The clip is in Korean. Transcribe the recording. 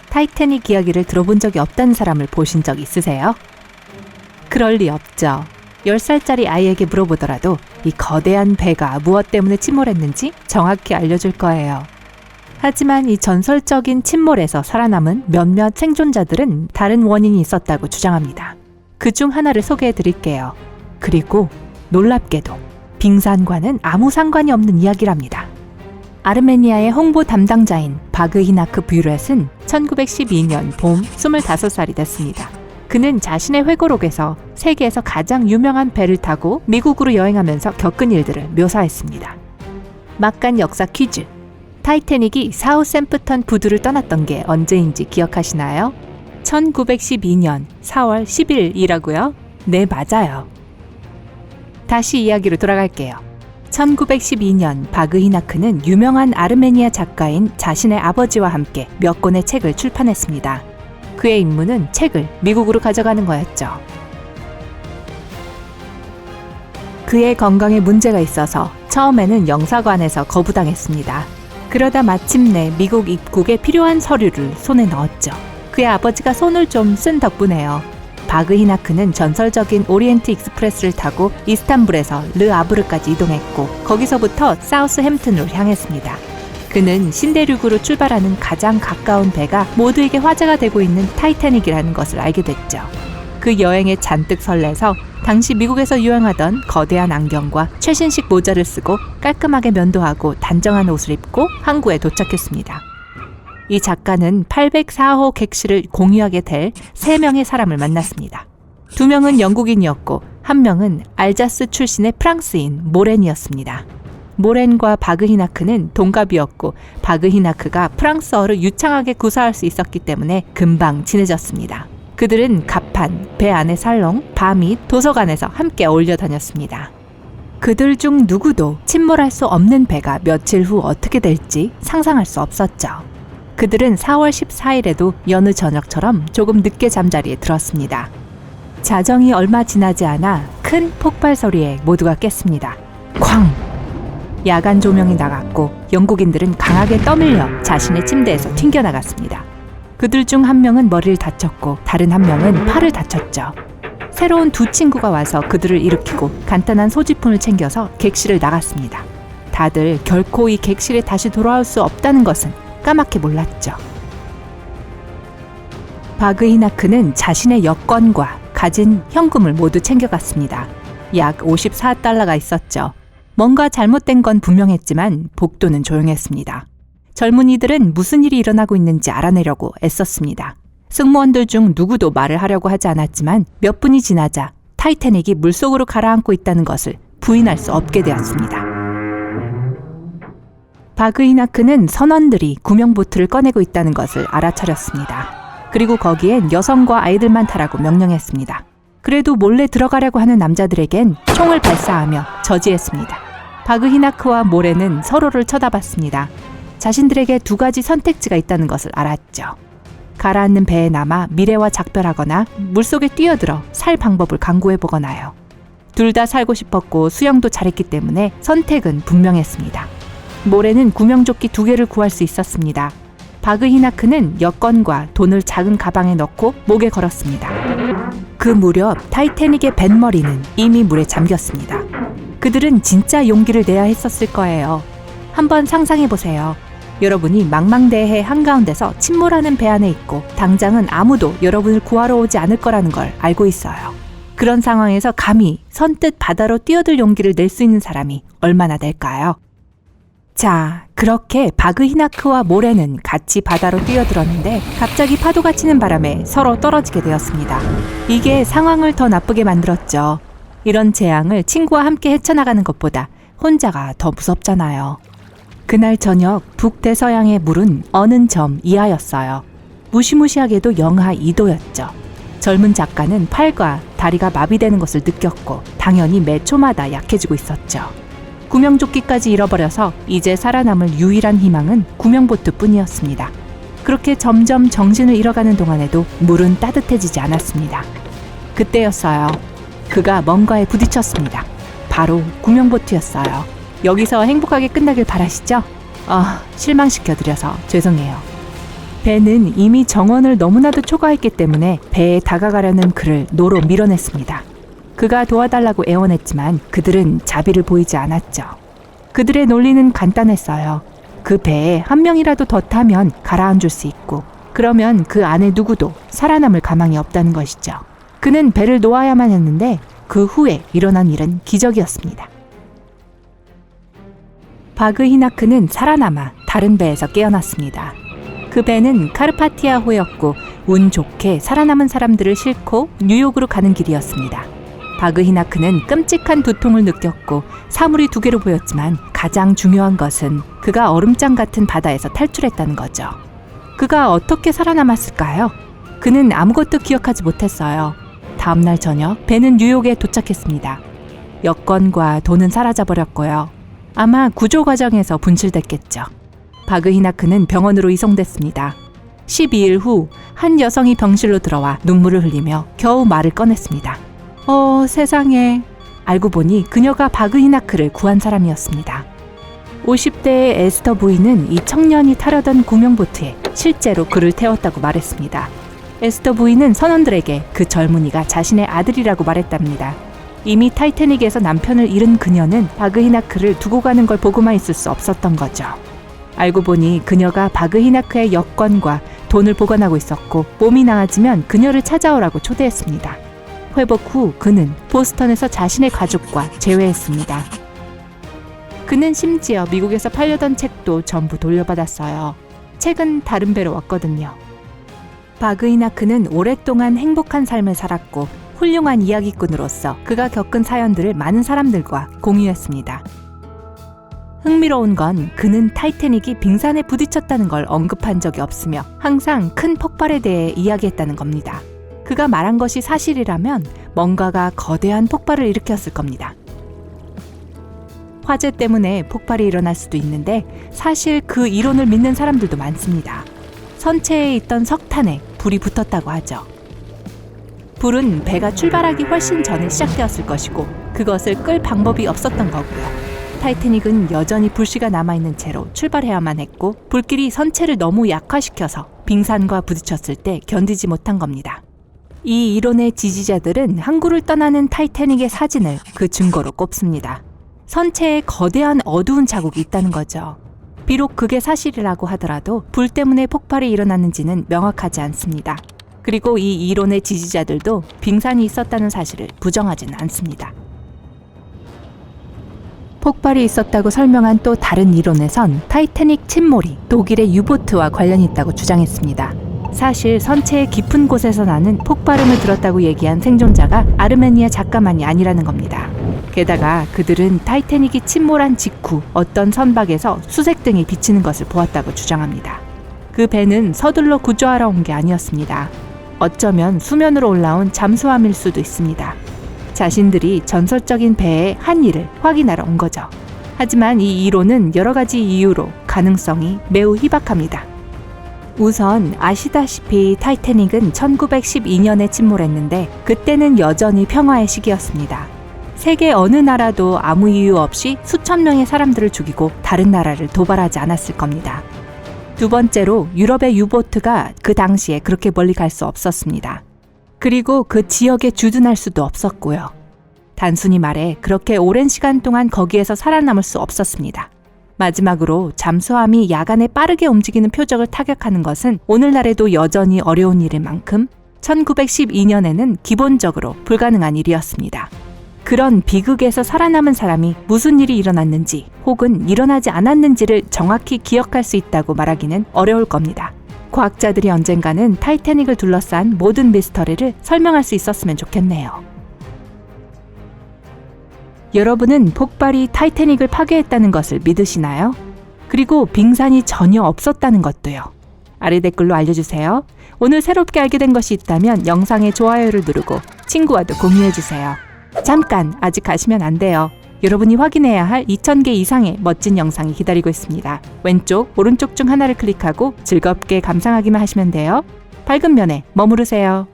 타이타닉 이야기를 들어본 적이 없다는 사람을 보신 적 있으세요? 그럴 리 없죠. 10살짜리 아이에게 물어보더라도 이 거대한 배가 무엇 때문에 침몰했는지 정확히 알려줄 거예요. 하지만 이 전설적인 침몰에서 살아남은 몇몇 생존자들은 다른 원인이 있었다고 주장합니다. 그 중 하나를 소개해 드릴게요. 그리고 놀랍게도 빙산과는 아무 상관이 없는 이야기랍니다. 아르메니아의 홍보 담당자인 바그히나크 뷰렛은 1912년 봄 25살이 됐습니다. 그는 자신의 회고록에서 세계에서 가장 유명한 배를 타고 미국으로 여행하면서 겪은 일들을 묘사했습니다. 막간 역사 퀴즈. 타이타닉이 사우샘프턴 부두를 떠났던 게 언제인지 기억하시나요? 1912년 4월 10일이라고요? 네, 맞아요. 다시 이야기로 돌아갈게요. 1912년 바그히나크는 유명한 아르메니아 작가인 자신의 아버지와 함께 몇 권의 책을 출판했습니다. 그의 임무는 책을 미국으로 가져가는 거였죠. 그의 건강에 문제가 있어서 처음에는 영사관에서 거부당했습니다. 그러다 마침내 미국 입국에 필요한 서류를 손에 넣었죠. 그의 아버지가 손을 좀 쓴 덕분에요. 바그히나크는 전설적인 오리엔트 익스프레스를 타고 이스탄불에서 르아브르까지 이동했고 거기서부터 사우스햄튼으로 향했습니다. 그는 신대륙으로 출발하는 가장 가까운 배가 모두에게 화제가 되고 있는 타이타닉이라는 것을 알게 됐죠. 그 여행에 잔뜩 설레서 당시 미국에서 유행하던 거대한 안경과 최신식 모자를 쓰고 깔끔하게 면도하고 단정한 옷을 입고 항구에 도착했습니다. 이 작가는 804호 객실을 공유하게 될 3명의 사람을 만났습니다. 2명은 영국인이었고 1명은 알자스 출신의 프랑스인 모렌이었습니다. 모렌과 바그히나크는 동갑이었고 바그히나크가 프랑스어를 유창하게 구사할 수 있었기 때문에 금방 친해졌습니다. 그들은 갑판, 배 안의 살롱, 바 및 도서관에서 함께 어울려 다녔습니다. 그들 중 누구도 침몰할 수 없는 배가 며칠 후 어떻게 될지 상상할 수 없었죠. 그들은 4월 14일에도 여느 저녁처럼 조금 늦게 잠자리에 들었습니다. 자정이 얼마 지나지 않아 큰 폭발 소리에 모두가 깼습니다. 쾅! 야간 조명이 나갔고 영국인들은 강하게 떠밀려 자신의 침대에서 튕겨나갔습니다. 그들 중 1명은 머리를 다쳤고 다른 1명은 팔을 다쳤죠. 새로운 2 친구가 와서 그들을 일으키고 간단한 소지품을 챙겨서 객실을 나갔습니다. 다들 결코 이 객실에 다시 돌아올 수 없다는 것은 까맣게 몰랐죠. 바그히나크는 자신의 여권과 가진 현금을 모두 챙겨갔습니다. 약 54달러가 있었죠. 뭔가 잘못된 건 분명했지만 복도는 조용했습니다. 젊은이들은 무슨 일이 일어나고 있는지 알아내려고 애썼습니다. 승무원들 중 누구도 말을 하려고 하지 않았지만 몇 분이 지나자 타이타닉이 물속으로 가라앉고 있다는 것을 부인할 수 없게 되었습니다. 바그히나크는 선원들이 구명보트를 꺼내고 있다는 것을 알아차렸습니다. 그리고 거기엔 여성과 아이들만 타라고 명령했습니다. 그래도 몰래 들어가려고 하는 남자들에겐 총을 발사하며 저지했습니다. 바그히나크와 모레는 서로를 쳐다봤습니다. 자신들에게 2가지 선택지가 있다는 것을 알았죠. 가라앉는 배에 남아 미래와 작별하거나 물속에 뛰어들어 살 방법을 강구해보거나요. 둘 다 살고 싶었고 수영도 잘했기 때문에 선택은 분명했습니다. 모레는 구명조끼 2개를 구할 수 있었습니다. 바그히나크는 여권과 돈을 작은 가방에 넣고 목에 걸었습니다. 그 무렵 타이타닉의 뱃머리는 이미 물에 잠겼습니다. 그들은 진짜 용기를 내야 했었을 거예요. 한번 상상해보세요. 여러분이 망망대해 한가운데서 침몰하는 배 안에 있고 당장은 아무도 여러분을 구하러 오지 않을 거라는 걸 알고 있어요. 그런 상황에서 감히 선뜻 바다로 뛰어들 용기를 낼 수 있는 사람이 얼마나 될까요? 자, 그렇게 바그히나크와 모레는 같이 바다로 뛰어들었는데 갑자기 파도가 치는 바람에 서로 떨어지게 되었습니다. 이게 상황을 더 나쁘게 만들었죠. 이런 재앙을 친구와 함께 헤쳐나가는 것보다 혼자가 더 무섭잖아요. 그날 저녁 북대서양의 물은 어느 점 이하였어요. 무시무시하게도 영하 2도였죠. 젊은 작가는 팔과 다리가 마비되는 것을 느꼈고 당연히 매 초마다 약해지고 있었죠. 구명조끼까지 잃어버려서 이제 살아남을 유일한 희망은 구명보트뿐이었습니다. 그렇게 점점 정신을 잃어가는 동안에도 물은 따뜻해지지 않았습니다. 그때였어요. 그가 뭔가에 부딪혔습니다. 바로 구명보트였어요. 여기서 행복하게 끝나길 바라시죠? 실망시켜드려서 죄송해요. 배는 이미 정원을 너무나도 초과했기 때문에 배에 다가가려는 그를 노로 밀어냈습니다. 그가 도와달라고 애원했지만 그들은 자비를 보이지 않았죠. 그들의 논리는 간단했어요. 그 배에 한 명이라도 더 타면 가라앉을 수 있고 그러면 그 안에 누구도 살아남을 가망이 없다는 것이죠. 그는 배를 놓아야만 했는데 그 후에 일어난 일은 기적이었습니다. 바그히나크는 살아남아 다른 배에서 깨어났습니다. 그 배는 카르파티아호였고 운 좋게 살아남은 사람들을 싣고 뉴욕으로 가는 길이었습니다. 바그히나크는 끔찍한 두통을 느꼈고 사물이 2개로 보였지만 가장 중요한 것은 그가 얼음장 같은 바다에서 탈출했다는 거죠. 그가 어떻게 살아남았을까요? 그는 아무것도 기억하지 못했어요. 다음날 저녁 배는 뉴욕에 도착했습니다. 여권과 돈은 사라져버렸고요. 아마 구조 과정에서 분실됐겠죠. 바그히나크는 병원으로 이송됐습니다. 12일 후 한 여성이 병실로 들어와 눈물을 흘리며 겨우 말을 꺼냈습니다. 세상에. 알고 보니 그녀가 바그히나크를 구한 사람이었습니다. 50대의 에스터 부인은 이 청년이 타려던 구명보트에 실제로 그를 태웠다고 말했습니다. 에스터 부인은 선원들에게 그 젊은이가 자신의 아들이라고 말했답니다. 이미 타이타닉에서 남편을 잃은 그녀는 바그히나크를 두고 가는 걸 보고만 있을 수 없었던 거죠. 알고 보니 그녀가 바그히나크의 여권과 돈을 보관하고 있었고 몸이 나아지면 그녀를 찾아오라고 초대했습니다. 회복 후 그는 보스턴에서 자신의 가족과 재회했습니다. 그는 심지어 미국에서 팔려던 책도 전부 돌려받았어요. 책은 다른 배로 왔거든요. 바그히나크는 오랫동안 행복한 삶을 살았고 훌륭한 이야기꾼으로서 그가 겪은 사연들을 많은 사람들과 공유했습니다. 흥미로운 건 그는 타이타닉이 빙산에 부딪혔다는 걸 언급한 적이 없으며 항상 큰 폭발에 대해 이야기했다는 겁니다. 그가 말한 것이 사실이라면 뭔가가 거대한 폭발을 일으켰을 겁니다. 화재 때문에 폭발이 일어날 수도 있는데 사실 그 이론을 믿는 사람들도 많습니다. 선체에 있던 석탄에 불이 붙었다고 하죠. 불은 배가 출발하기 훨씬 전에 시작되었을 것이고 그것을 끌 방법이 없었던 거고요. 타이타닉은 여전히 불씨가 남아있는 채로 출발해야만 했고 불길이 선체를 너무 약화시켜서 빙산과 부딪혔을 때 견디지 못한 겁니다. 이 이론의 지지자들은 항구를 떠나는 타이타닉의 사진을 그 증거로 꼽습니다. 선체에 거대한 어두운 자국이 있다는 거죠. 비록 그게 사실이라고 하더라도 불 때문에 폭발이 일어났는지는 명확하지 않습니다. 그리고 이 이론의 지지자들도 빙산이 있었다는 사실을 부정하지는 않습니다. 폭발이 있었다고 설명한 또 다른 이론에선 타이타닉 침몰이 독일의 유보트와 관련이 있다고 주장했습니다. 사실 선체의 깊은 곳에서 나는 폭발음을 들었다고 얘기한 생존자가 아르메니아 작가만이 아니라는 겁니다. 게다가 그들은 타이타닉이 침몰한 직후 어떤 선박에서 수색등이 비치는 것을 보았다고 주장합니다. 그 배는 서둘러 구조하러 온 게 아니었습니다. 어쩌면 수면으로 올라온 잠수함일 수도 있습니다. 자신들이 전설적인 배의 한 일을 확인하러 온 거죠. 하지만 이 이론은 여러 가지 이유로 가능성이 매우 희박합니다. 우선 아시다시피 타이타닉은 1912년에 침몰했는데 그때는 여전히 평화의 시기였습니다. 세계 어느 나라도 아무 이유 없이 수천 명의 사람들을 죽이고 다른 나라를 도발하지 않았을 겁니다. 두 번째로 유럽의 유보트가 그 당시에 그렇게 멀리 갈 수 없었습니다. 그리고 그 지역에 주둔할 수도 없었고요. 단순히 말해 그렇게 오랜 시간 동안 거기에서 살아남을 수 없었습니다. 마지막으로 잠수함이 야간에 빠르게 움직이는 표적을 타격하는 것은 오늘날에도 여전히 어려운 일인 만큼 1912년에는 기본적으로 불가능한 일이었습니다. 그런 비극에서 살아남은 사람이 무슨 일이 일어났는지 혹은 일어나지 않았는지를 정확히 기억할 수 있다고 말하기는 어려울 겁니다. 과학자들이 언젠가는 타이타닉을 둘러싼 모든 미스터리를 설명할 수 있었으면 좋겠네요. 여러분은 폭발이 타이타닉을 파괴했다는 것을 믿으시나요? 그리고 빙산이 전혀 없었다는 것도요. 아래 댓글로 알려주세요. 오늘 새롭게 알게 된 것이 있다면 영상에 좋아요를 누르고 친구와도 공유해주세요. 잠깐, 아직 가시면 안 돼요. 여러분이 확인해야 할 2000개 이상의 멋진 영상이 기다리고 있습니다. 왼쪽, 오른쪽 중 하나를 클릭하고 즐겁게 감상하기만 하시면 돼요. 밝은 면에 머무르세요.